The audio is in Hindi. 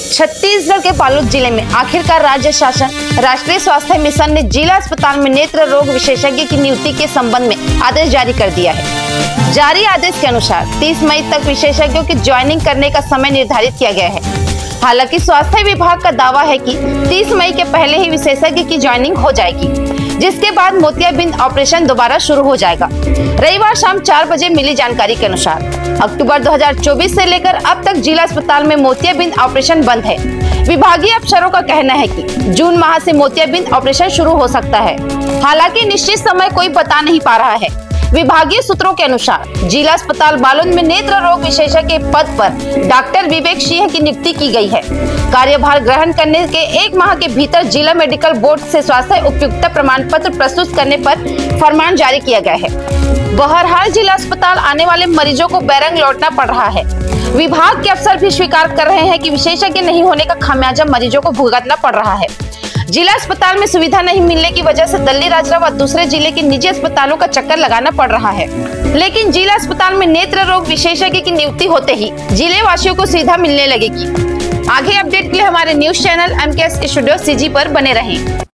छत्तीसगढ़ के बालोद जिले में आखिरकार राज्य शासन राष्ट्रीय स्वास्थ्य मिशन ने जिला अस्पताल में नेत्र रोग विशेषज्ञ की नियुक्ति के संबंध में आदेश जारी कर दिया है। जारी आदेश के अनुसार 30 मई तक विशेषज्ञों की ज्वाइनिंग करने का समय निर्धारित किया गया है। हालांकि स्वास्थ्य विभाग का दावा है कि 30 मई के पहले ही विशेषज्ञ की ज्वाइनिंग हो जाएगी, जिसके बाद मोतियाबिंद ऑपरेशन दोबारा शुरू हो जाएगा। रविवार शाम 4 बजे मिली जानकारी के अनुसार अक्टूबर 2024 से लेकर अब तक जिला अस्पताल में मोतियाबिंद ऑपरेशन बंद है। विभागीय अफसरों का कहना है कि जून माह से मोतियाबिंद ऑपरेशन शुरू हो सकता है। हालांकि निश्चित समय कोई बता नहीं पा रहा है। विभागीय सूत्रों के अनुसार जिला अस्पताल बालोद में नेत्र रोग विशेषज्ञ के पद पर डॉक्टर विवेक सिंह की नियुक्ति की गई है। कार्यभार ग्रहण करने के 1 माह के भीतर जिला मेडिकल बोर्ड से स्वास्थ्य उपयुक्तता प्रमाण पत्र प्रस्तुत करने पर फरमान जारी किया गया है। बहरहाल जिला अस्पताल आने वाले मरीजों को बैरंग लौटना पड़ रहा है। विभाग के अफसर भी स्वीकार कर रहे हैं कि विशेषज्ञ नहीं होने का खामियाजा मरीजों को भुगतना पड़ रहा है। जिला अस्पताल में सुविधा नहीं मिलने की वजह से दल्ली राजरा व दूसरे जिले के निजी अस्पतालों का चक्कर लगाना पड़ रहा है। लेकिन जिला अस्पताल में नेत्र रोग विशेषज्ञ की नियुक्ति होते ही जिले वासियों को सुविधा मिलने लगेगी। आगे अपडेट के लिए हमारे news channel MKS studio CG पर बने रहें।